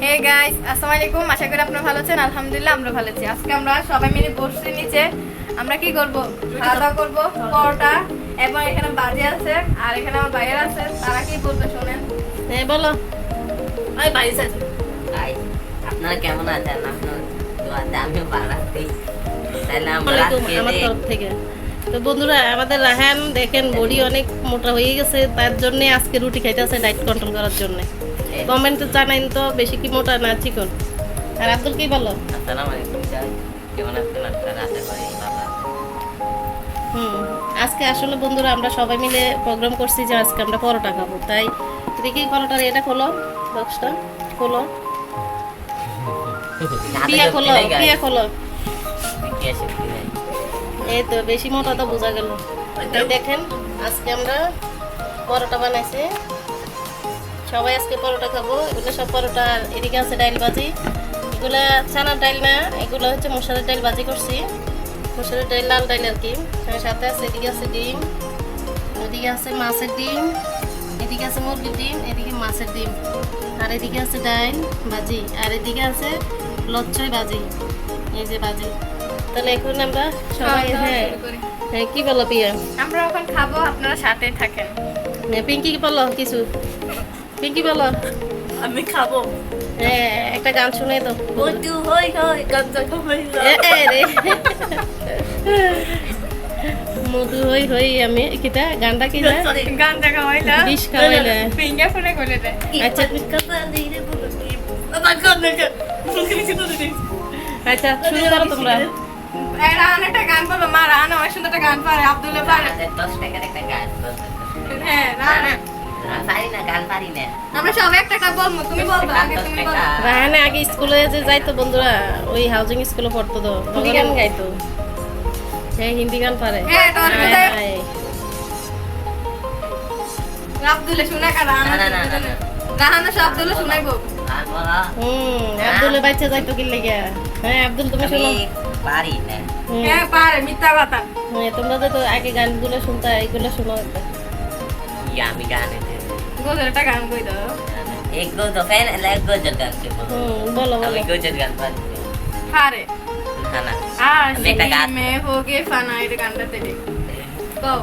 Hey guys, আসসালামু আলাইকুম। আশা করি আপনারা ভালো আছেন। আলহামদুলিল্লাহ আমরা ভালো আছি। আজকে আমরা সবাই মিলে বসছি নিচে। আমরা কি করব? খাওয়া দাওয়া করব, পরোটা এবং এখানে ভাজি আছে আর এখানে আমার ভাইয়ের আছে। তারা কি বলবে শুনেন। হ্যাঁ বলো। ওই ভাই আছে। ভাই আপনারা কেমন আছেন? আপনার দোয়াতে আমিও ভালো আছি। তাহলে আমরা আসসালামু আলাইকুম আমার তরফ থেকে। তো বন্ধুরা, আমাদের রাহান দেখেন বডি অনেক মোটা হয়ে গেছে, তার জন্য আজকে রুটি খাইতেছে ডায়েট কন্ট্রোল করার জন্য। কমেন্টে জানাইন তো বেশি কি মোটা না চিকন। আর আব্দুল কি বলো? আসসালামু আলাইকুম স্যার, কেমন আছেন আপনারা? আশা করি ভালো আছেন। আজকে আসলে বন্ধুরা আমরা সবাই মিলে প্রোগ্রাম করছি যে আজকে আমরা পরোটা খাবো, তাই দেখি পরোটার এটা খোলো, বক্সটা খোলো, পিয়া খোলো, পিয়া খোলো। কি আছে কি নাই? এই তো বেশি মোটা তো বোঝা গেল। তাই দেখেন আজকে আমরা পরোটা বানাইছি, সবাই আজকে পরোটা খাবো। এগুলো সব পরোটা। এদিকে আছে ডাইল ভাজি, এগুলো চানার ডাইল না, এগুলো হচ্ছে মশলার ডাইল ভাজি করছি, মশলার ডাইল লাল ডাইল আর কি। তার সাথে আছে এদিকে আছে ডিম, ওদিকে আছে মাছের ডিম, এদিকে আছে মুরগির ডিম, এদিকে মাছের ডিম, আর এদিকে আছে ডাইল ভাজি, আর এদিকে আছে লচ্ছই ভাজি। এই যে ভাজি। তাহলে এখন আমরা সবাই হ্যাঁ হ্যাঁ কি বলো পিয়া? আমরা এখন খাবো, আপনারা সাথে থাকেন। পিঙ্কি কি বলো কিছু? পিঙ্কি বলো। আমি খাবো। হ্যাঁ একটা গান শুনে তো। বন্ধু হই হই গাঞ্জা খাবো। রে মধু হই হই আমি কিটা গানটা কি না? গাঞ্জা খাওয়াইলা বিষ খাওয়াইলা। ফিঙ্গার ফোনে করে দে। আচ্ছা আচ্ছা শুরু করো তোমরা। একটা গান বলো। মা রানা অনেক সুন্দর একটা গান পারে, আব্দুল্লাহ পারে। 10 টাকার একটা গান বলতে। হ্যাঁ রানা। পারি না, গান পারি না। আমরা সবাই একটা একটা বলবো, তুমি বলবো আগে, তুমি বলো। রাহানে আগে স্কুলে যে যাইতো বন্ধুরা, ওই হাউজিং স্কুলে পড়তো তো, হিন্দি গান গাইতো। হ্যাঁ হিন্দি গান পারে। হ্যাঁ, তোর হায় কোথায়? হায়। আব্দুল্লাহ শোনা কা রানা। না, না, না, না। রাহানা সব আব্দুল্লাহ শোনাইবো। গান বলা আব্দুলের বাচ্চা যাইতো কি লেগে? হ্যাঁ আব্দুল তুমি শোনো। আমি পারি না। হুম। হ্যাঁ পারে, মিথ্যা কথা। হ্যাঁ তোমরা তো আগে গানগুলো শুনতে, এইগুলো শোনো একটা। আমি গানে গোজের একটা গান কই দাও। এক গো তো ফ্যান এক গজল গান কে বলো। বলো আমি বলো। গজল গান পারি পারে। না না। আশিকি একটা গান। মে হোগে ফানা, এটা গানটা তেরে কও।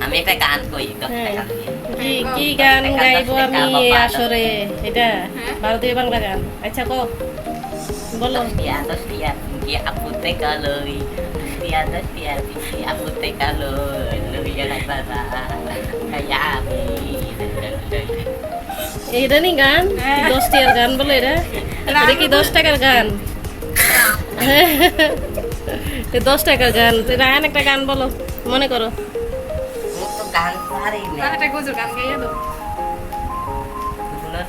আমি একটা গান কই 10 হ্যাঁ। টাকা দিয়ে। কি কি গান গাইবো আমি এই আসরে? এটা ভারতীয় বাংলা গান। আচ্ছা কও বলো। 10 টিয়া কি আপুতে কালোই 10 টিয়া কি আপুতে কালোই লইয়া নাই বাবা কায়া আমি এইটা নি গান? 10 টাকার গান বলো এটা? এটা কি 10 টাকার গান? 10 টাকার গান। রায়হান একটা গান বলো, মনে করো। তো গান পারি না। একটা গোজের গান গাইয়া দাও। শুনো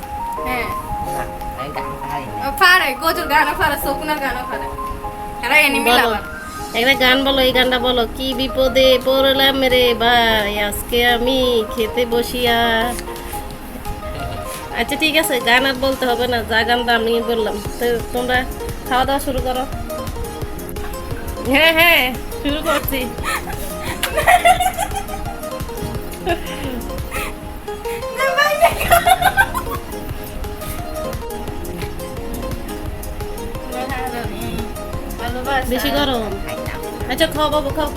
হ্যাঁ না, আমি গান পারি না। পারে, গোজের গানও পারে, শকুনের গানও পারে। এরা এনিমি বলো লাভার। একটা গান বলো, এই গানটা বলো। কি বিপদে পড়লাম রে ভাই আজকে আমি খেতে বসিয়া। আচ্ছা ঠিক আছে, গান আর বলতে হবে না, যা গানটা আমি বললাম। তো তোমরা খাওয়া দাওয়া শুরু করো। হ্যাঁ হ্যাঁ শুরু করছি। বেশি গরম। খাইতাম। আচ্ছা খাও বাবু খাও।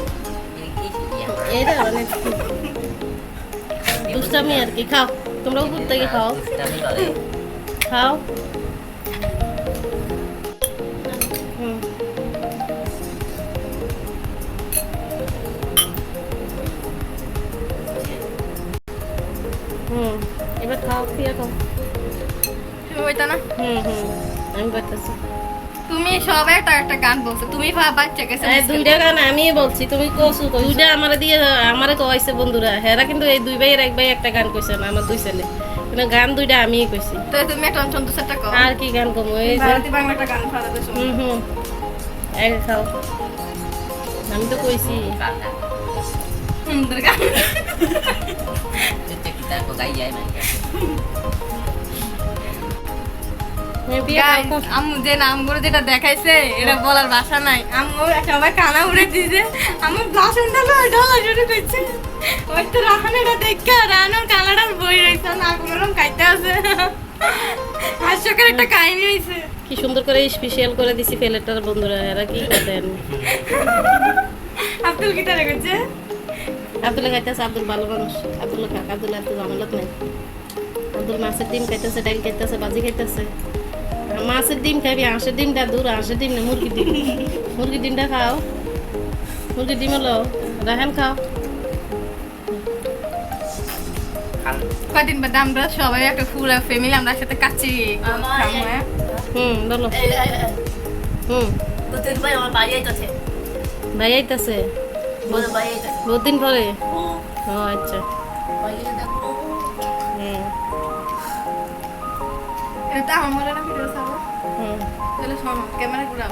কি শিখিয়া? এটা অনেক দুষ্টামি আর কি। খাও তোমরা উপর থেকে খাও, দুষ্টামি করে। খাও। হুম। হুম এবার খাও, পিয়া খাও। ওইটা না, আমি বলতেছি। তুমি সবাই একটা একটা গান বলছো। তুমি বাচ্চা গেছে দুইটা গান আমি বলছি, তুমি কসু দুইটা আমারে দিয়ে আমারে কইছে বন্ধুরা। হেরা কিন্তু এই দুই ভাইয়ের এক ভাই একটা গান কইছে না, আমার দুই ছেলে। কিন্তু গান দুইটা আমিই কইছি। তো তুমি একটা অঞ্চল দুসরটা কও। আর কি গান কমু? এই যে ভারতীয় বাংলা একটা গান ফারাতে শুনো। এই খাও। আমি তো কইছি। কাকা দুর্গা তুই কিতা কো গাই যায় না। আম্মু যে নামগুলো যেটা দেখাইছে এটা বলার ভাষা নাই। আম্মু সবাই কানা উড়ে দিয়েছে। আম্মু ভাষণটা ঢলা শুরু করছে। ওই তো রাহানেরা দেখা রানোর কানাডার বই রয়েছে না, কোনো কাইতে আছে। আর হাস্যকর একটা কাহিনী হয়েছে। কি সুন্দর করে স্পেশাল করে দিছি প্লেটটার বন্ধুরা, এরা কি করেন? আব্দুল কি তারা করছে? আব্দুল খাইতেছে, আব্দুল ভালো মানুষ, আব্দুল খাক, আব্দুল এত ঝামেলাত নাই। আব্দুল মাছের ডিম খাইতেছে, ডাল খাইতেছে, ভাজি খাইতেছে। মাছের ডিম খাবি, হাঁসের ডিমটা দূর, হাঁসের ডিম না, মুরগির ডিম। মুরগির ডিমটা খাও, মুরগির ডিম হলো রাহান খাও। কদিন বাদে আমরা সবাই একটা পুরো ফ্যামিলি আমরা সাথে কাচ্চি খাবো, হ্যাঁ? বলো। তোদের ভাই আমার বাড়ি আইতাছে ভাই আইতাছে বলে বাড়ি আইতাছে বহুত দিন পরে। ও আচ্ছা। বাড়ি দেখো এটা আমার মনে না ভিডিও সাবো। হুম তাহলে শোনো, ক্যামেরা ঘুরাও।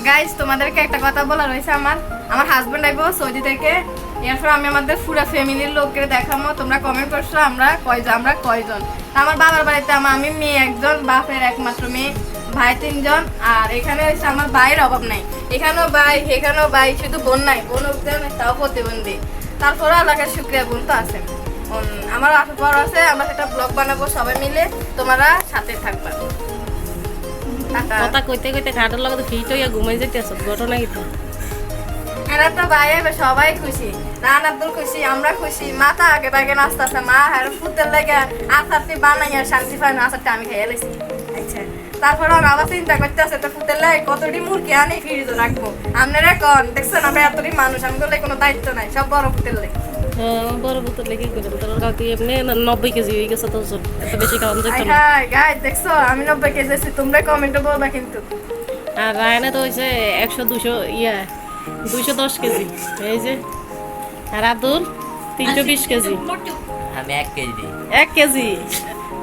গাইস, তোমাদেরকে একটা কথা বলা রয়েছে। আমার হাজবেন্ড আইবো সৌদি থেকে, এরপর আমি আমাদের পুরো ফ্যামিলির লোককে দেখাবো। তোমরা কমেন্ট করছো আমরা কয়জন। আমার বাবার বাড়িতে আমি মেয়ে একজন, বাপের একমাত্র মেয়ে, ভাই 3 জন। আর এখানে হচ্ছে আমার ভাইয়ের অভাব নাই, এখানেও ভাই এখানেও ভাই, শুধু বোন নাই, বোন তাও প্রতিবন্ধী। তারপরে আল্লাহর শুকরিয়া, বোন তো আছে। আমার আসার পর আছে, আমরা একটা ব্লগ বানাবো সবাই মিলে, তোমরা সাথে থাকবা। কথা কইতে কইতে খাটার লাগে ফিট হইয়া ঘুমাই যেতেছ, ঘটনা কি? এরা তো ভাই সবাই খুশি, রান আব্দুল খুশি, আমরা খুশি। মাথা আগে বাগে নাস্তা আছে, মা আর ফুটের লেগে আচারটি বানাইয়া শান্তি পাই না, আচারটা আমি খেয়ে লেছি। আচ্ছা, তারপর আবার চিন্তা করতে আছে তো ফুটের লেগে কতটি মুরগি আনি ফ্রিজে রাখবো। আপনারা কন দেখছেন আমরা এতটি মানুষ, আমাদের কোনো দায়িত্ব নাই, সব বড় ফুটের লেগে। বড় বোতল লেগে করে তোর কাউকে এমনি 90 কেজি হয়ে গেছে, তো এত বেশি খাওয়ান যেত না। হাই গাইস, দেখছো আমি 90 কেজি আছি, তোমরা কমেন্টে বলবা কিন্তু। আর রায়না তো হয়েছে 100-200 210 কেজি এই যে। আর আব্দুল 320 কেজি। আমি 1 কেজি 1 কেজি।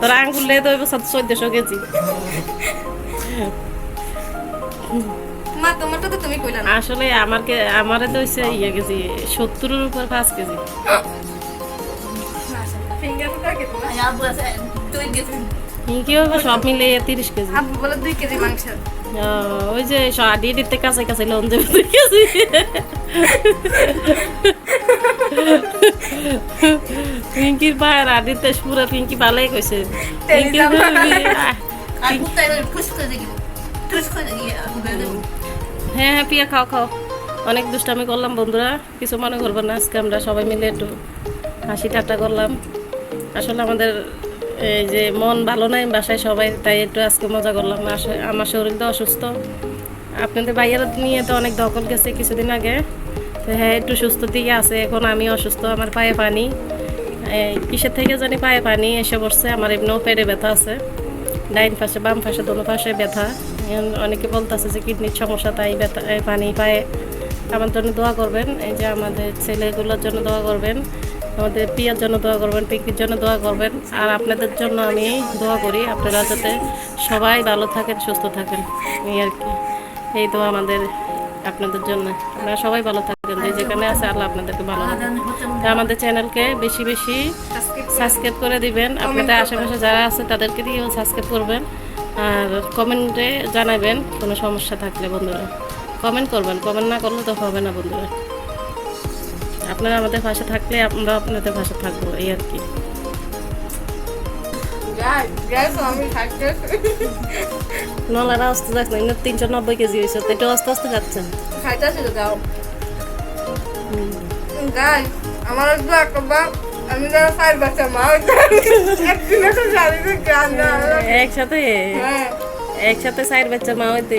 তোর আঙ্গুলে তো 1400 কেজি। মা তোমারটা তো তুমি কইলা না। আসলে আমারে তো হয়েছে কেজি 70-এর উপর 5 কেজি। ফিঙ্গার ফুটা কে তোমার? আব্বু আছে 2 কেজি কি হবে সব মিলে 30 কেজি। আব্বু বলে 2 কেজি মাংস। ওই যে সাড়ি দিতে কাছে কাছে লোন দেবে 2 কেজি। পিঙ্কির বাইরে আদিতে পুরো পিঙ্কি ভালোই কইছে। পিঙ্কির আর কুত্তা এবার ফুস করে দেখি ফুস করে দেখি হ্যাঁ হ্যাঁ পিয়া খাও খাও। অনেক দুষ্টামি করলাম বন্ধুরা, কিছু মনে করবো না। আজকে আমরা সবাই মিলে একটু হাসি ঠাট্টা করলাম। আসলে আমাদের এই যে মন ভালো নাই বাসায় সবাই, তাই একটু আজকে মজা করলাম। আমার শরীর তো অসুস্থ, আপনাদের ভাইয়ের নিয়ে তো অনেক দখল গেছে কিছুদিন আগে। তো হ্যাঁ একটু সুস্থ দিকে আছে, এখন আমি অসুস্থ, আমার পায়ে পানি, কিসের থেকে জানি পায়ে পানি এসে পড়ছে। আমার এমনিও পেটে ব্যথা আছে, ডাইন পাশে বাম পাশে দোনো পাশে ব্যথা। অনেকে বলতেছে যে কিডনির সমস্যা, তাই ব্যথা পানি পায়ে। আমার জন্য দোয়া করবেন, এই যে আমাদের ছেলেগুলোর জন্য দোয়া করবেন, আমাদের পিয়ার জন্য দোয়া করবেন, পিঙ্কির জন্য দোয়া করবেন। আর আপনাদের জন্য আমি দোয়া করি, আপনারা যাতে সবাই ভালো থাকেন, সুস্থ থাকেন, এই আর কি। এই দোয়া আমাদের আপনাদের জন্য, আপনারা সবাই ভালো থাকেন, যে যেখানে আছে আল্লাহ আপনাদেরকে ভালো রাখেন। তো আমাদের চ্যানেলকে বেশি বেশি সাবস্ক্রাইব করে দিবেন, আপনাদের আশেপাশে যারা আছে তাদেরকে দিয়েও সাবস্ক্রাইব করবেন। আর কমেন্টে জানাবেন কোনো সমস্যা থাকলে বন্ধুরা, কমেন্ট করবেন, কমেন্ট না করলে তো হবে না বন্ধুরা। আপনারা আমাদের পাশে থাকলে আমরা আপনাদের পাশে থাকবো, এই আর কি। নলারা আস্তে যাক না, 390 কেজি হয়েছে, তো এটা আস্তে আস্তে যাচ্ছেন। আমার আমি যারা 5 বাচ্চা মা একসাথে একসাথে 4 বাচ্চা মা হইতে।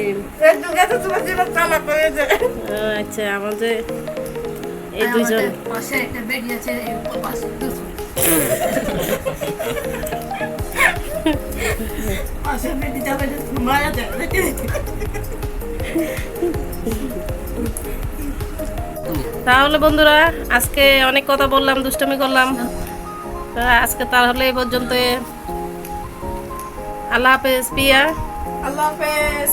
আচ্ছা, আমাদের এই দুইজন পাশে একটা বেডি আছে পাশে পাশে বেডি যাবে মারা যায়। তাহলে বন্ধুরা আজকে অনেক কথা বললাম, দুষ্টামি করলাম। আজকে তাহলে এই পর্যন্ত। আল্লাহ হাফেজ পিয়া। আল্লাহ হাফেজ।